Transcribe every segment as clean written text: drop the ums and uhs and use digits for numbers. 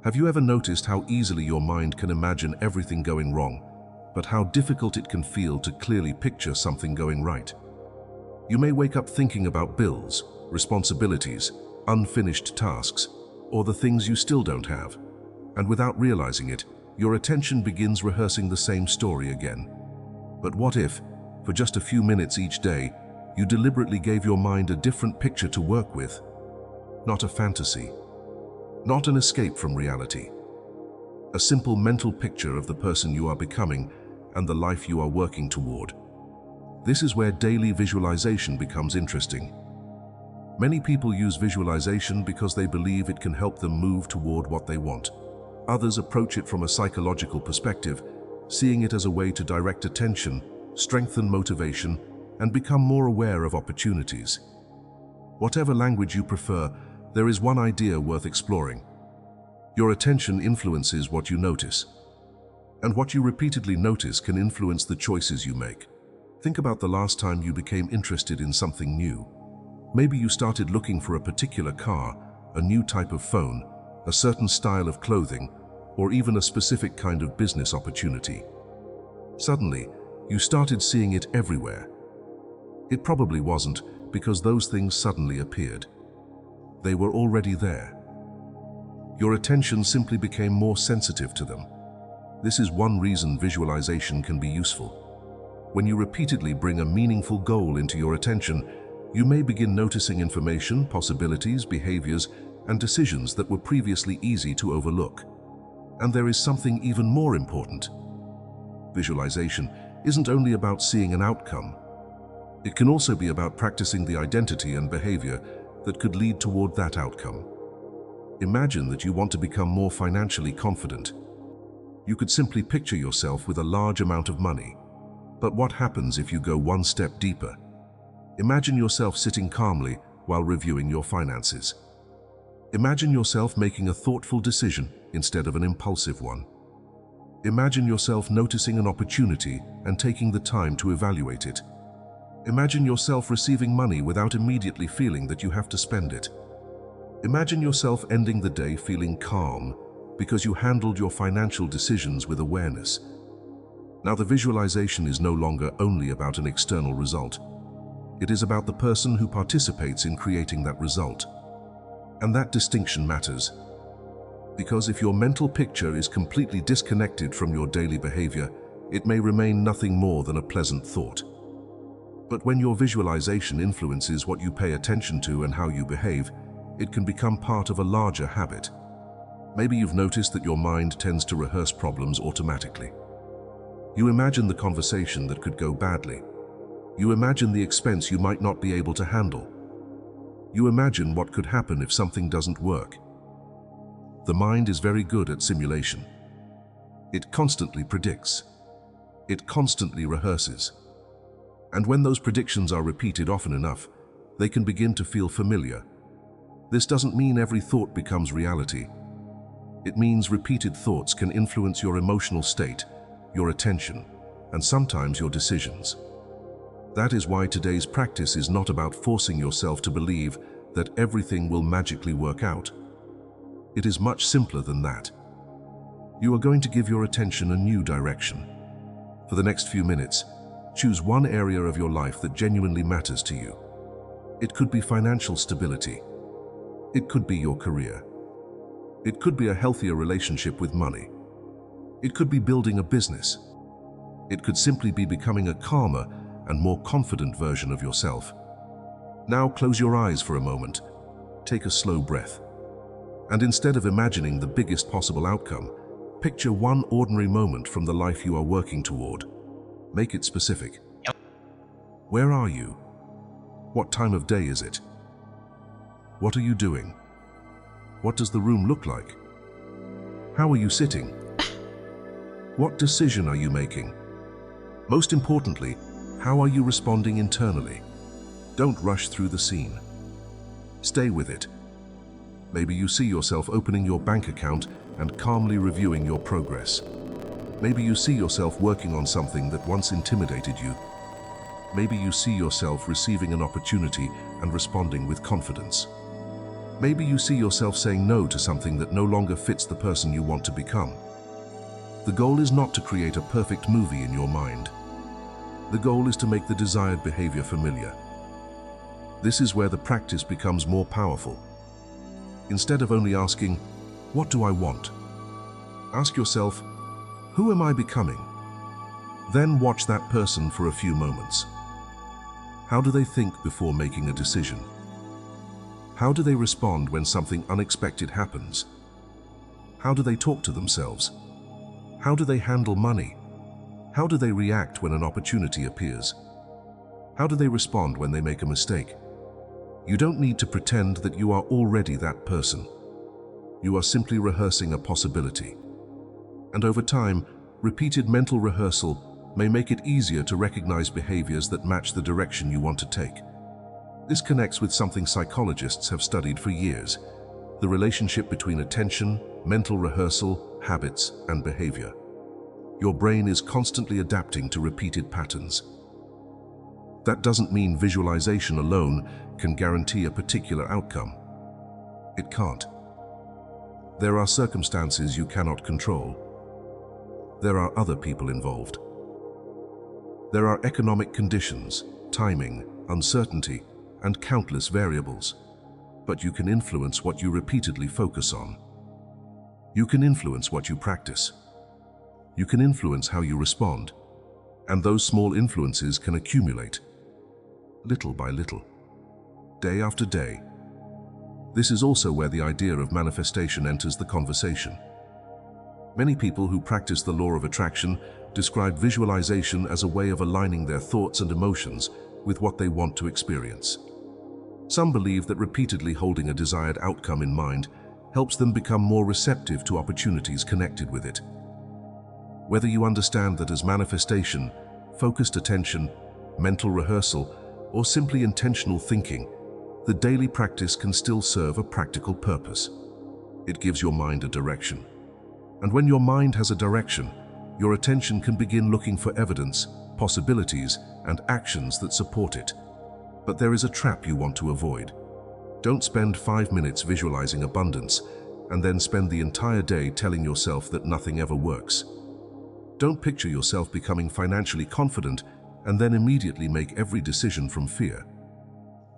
Have you ever noticed how easily your mind can imagine everything going wrong, but how difficult it can feel to clearly picture something going right? You may wake up thinking about bills, responsibilities, unfinished tasks, or the things you still don't have, and without realizing it, your attention begins rehearsing the same story again. But what if, for just a few minutes each day, you deliberately gave your mind a different picture to work with? Not a fantasy, not an escape from reality. A simple mental picture of the person you are becoming and the life you are working toward. This is where daily visualization becomes interesting. Many people use visualization because they believe it can help them move toward what they want. Others approach it from a psychological perspective, seeing it as a way to direct attention, strengthen motivation, and become more aware of opportunities. Whatever language you prefer, there is one idea worth exploring. Your attention influences what you notice, and what you repeatedly notice can influence the choices you make. Think about the last time you became interested in something new. Maybe you started looking for a particular car, a new type of phone, a certain style of clothing, or even a specific kind of business opportunity. Suddenly, you started seeing it everywhere. It probably wasn't because those things suddenly appeared. They were already there. Your attention simply became more sensitive to them. This is one reason visualization can be useful. When you repeatedly bring a meaningful goal into your attention, you may begin noticing information, possibilities, behaviors, and decisions that were previously easy to overlook. And there is something even more important. Visualization isn't only about seeing an outcome. It can also be about practicing the identity and behavior that could lead toward that outcome. Imagine that you want to become more financially confident. You could simply picture yourself with a large amount of money. But what happens if you go one step deeper? Imagine yourself sitting calmly while reviewing your finances. Imagine yourself making a thoughtful decision instead of an impulsive one. Imagine yourself noticing an opportunity and taking the time to evaluate it. Imagine yourself receiving money without immediately feeling that you have to spend it. Imagine yourself ending the day feeling calm because you handled your financial decisions with awareness. Now, the visualization is no longer only about an external result. It is about the person who participates in creating that result. And that distinction matters. Because if your mental picture is completely disconnected from your daily behavior, it may remain nothing more than a pleasant thought. But when your visualization influences what you pay attention to and how you behave, it can become part of a larger habit. Maybe you've noticed that your mind tends to rehearse problems automatically. You imagine the conversation that could go badly. You imagine the expense you might not be able to handle. You imagine what could happen if something doesn't work. The mind is very good at simulation. It constantly predicts. It constantly rehearses. And when those predictions are repeated often enough, they can begin to feel familiar. This doesn't mean every thought becomes reality. It means repeated thoughts can influence your emotional state, your attention, and sometimes your decisions. That is why today's practice is not about forcing yourself to believe that everything will magically work out. It is much simpler than that. You are going to give your attention a new direction. For the next few minutes, choose one area of your life that genuinely matters to you. It could be financial stability. It could be your career. It could be a healthier relationship with money. It could be building a business. It could simply be becoming a calmer and more confident version of yourself. Now close your eyes for a moment. Take a slow breath. And instead of imagining the biggest possible outcome, picture one ordinary moment from the life you are working toward. Make it specific. Where are you? What time of day is it? What are you doing? What does the room look like? How are you sitting? What decision are you making? Most importantly, how are you responding internally? Don't rush through the scene. Stay with it. Maybe you see yourself opening your bank account and calmly reviewing your progress. Maybe you see yourself working on something that once intimidated you. Maybe you see yourself receiving an opportunity and responding with confidence. Maybe you see yourself saying no to something that no longer fits the person you want to become. The goal is not to create a perfect movie in your mind. The goal is to make the desired behavior familiar. This is where the practice becomes more powerful. Instead of only asking, "What do I want?" ask yourself, "Who am I becoming?" Then watch that person for a few moments. How do they think before making a decision? How do they respond when something unexpected happens? How do they talk to themselves? How do they handle money? How do they react when an opportunity appears? How do they respond when they make a mistake? You don't need to pretend that you are already that person. You are simply rehearsing a possibility. And over time, repeated mental rehearsal may make it easier to recognize behaviors that match the direction you want to take. This connects with something psychologists have studied for years: the relationship between attention, mental rehearsal, habits, and behavior. Your brain is constantly adapting to repeated patterns. That doesn't mean visualization alone can guarantee a particular outcome. It can't. There are circumstances you cannot control. There are other people involved. There are economic conditions, timing, uncertainty, and countless variables. But you can influence what you repeatedly focus on. You can influence what you practice. You can influence how you respond. And those small influences can accumulate, little by little, day after day. This is also where the idea of manifestation enters the conversation. Many people who practice the law of attraction describe visualization as a way of aligning their thoughts and emotions with what they want to experience. Some believe that repeatedly holding a desired outcome in mind helps them become more receptive to opportunities connected with it. Whether you understand that as manifestation, focused attention, mental rehearsal, or simply intentional thinking, the daily practice can still serve a practical purpose. It gives your mind a direction. And when your mind has a direction, your attention can begin looking for evidence, possibilities, and actions that support it. But there is a trap you want to avoid. Don't spend 5 minutes visualizing abundance and then spend the entire day telling yourself that nothing ever works. Don't picture yourself becoming financially confident and then immediately make every decision from fear.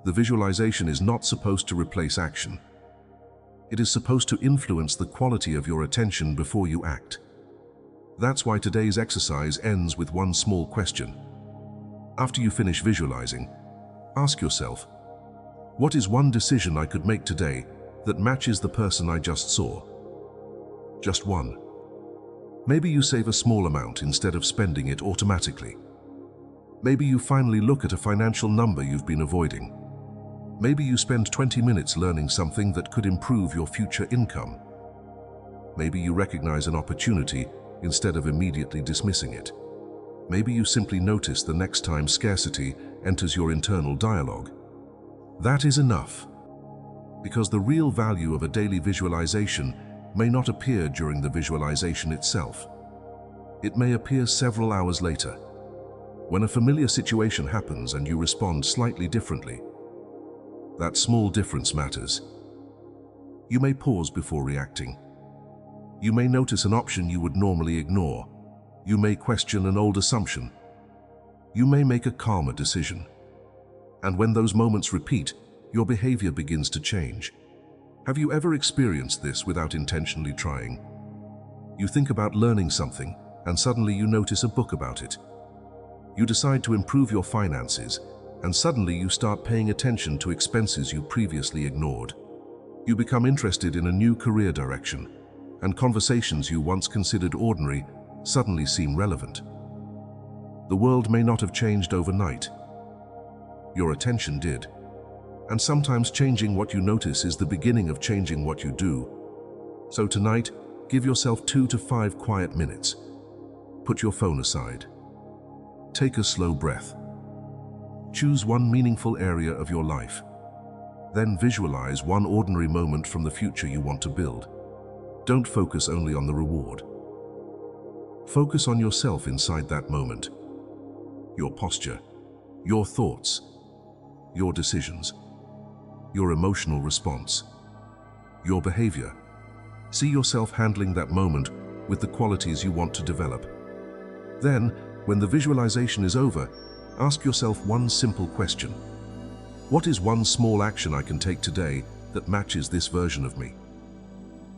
The visualization is not supposed to replace action. It is supposed to influence the quality of your attention before you act. That's why today's exercise ends with one small question. After you finish visualizing, ask yourself, what is one decision I could make today that matches the person I just saw? Just one. Maybe you save a small amount instead of spending it automatically. Maybe you finally look at a financial number you've been avoiding. Maybe you spend 20 minutes learning something that could improve your future income. Maybe you recognize an opportunity instead of immediately dismissing it. Maybe you simply notice the next time scarcity enters your internal dialogue. That is enough. Because the real value of a daily visualization may not appear during the visualization itself. It may appear several hours later, when a familiar situation happens and you respond slightly differently. That small difference matters. You may pause before reacting. You may notice an option you would normally ignore. You may question an old assumption. You may make a calmer decision. And when those moments repeat, your behavior begins to change. Have you ever experienced this without intentionally trying? You think about learning something, and suddenly you notice a book about it. You decide to improve your finances, and suddenly you start paying attention to expenses you previously ignored. You become interested in a new career direction, and conversations you once considered ordinary suddenly seem relevant. The world may not have changed overnight. Your attention did. And sometimes changing what you notice is the beginning of changing what you do. So tonight, give yourself 2 to 5 quiet minutes. Put your phone aside. Take a slow breath. Choose one meaningful area of your life. Then visualize one ordinary moment from the future you want to build. Don't focus only on the reward. Focus on yourself inside that moment. Your posture, your thoughts, your decisions, your emotional response. your behavior. See yourself handling that moment with the qualities you want to develop. Then, when the visualization is over, ask yourself one simple question. What is one small action I can take today that matches this version of me?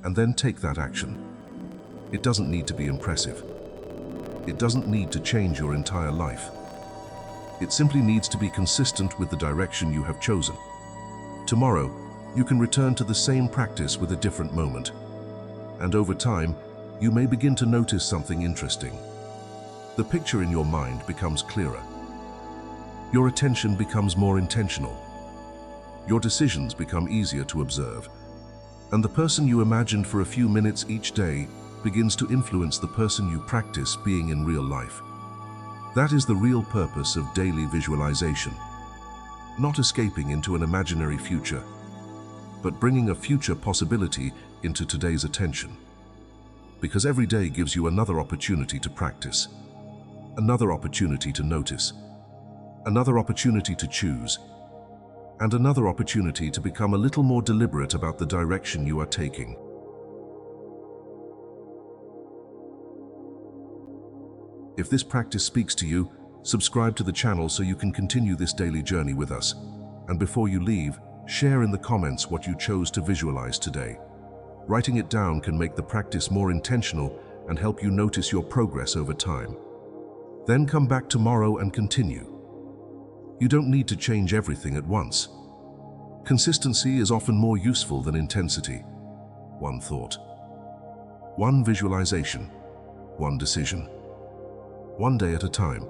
And then take that action. It doesn't need to be impressive. It doesn't need to change your entire life. It simply needs to be consistent with the direction you have chosen. Tomorrow, you can return to the same practice with a different moment. And over time, you may begin to notice something interesting. The picture in your mind becomes clearer. Your attention becomes more intentional. Your decisions become easier to observe. And the person you imagined for a few minutes each day begins to influence the person you practice being in real life. That is the real purpose of daily visualization. Not escaping into an imaginary future, but bringing a future possibility into today's attention. Because every day gives you another opportunity to practice, another opportunity to notice, another opportunity to choose, and another opportunity to become a little more deliberate about the direction you are taking. If this practice speaks to you, subscribe to the channel so you can continue this daily journey with us. And before you leave, share in the comments what you chose to visualize today. Writing it down can make the practice more intentional and help you notice your progress over time. Then come back tomorrow and continue. You don't need to change everything at once. Consistency is often more useful than intensity. One thought, one visualization, one decision, one day at a time.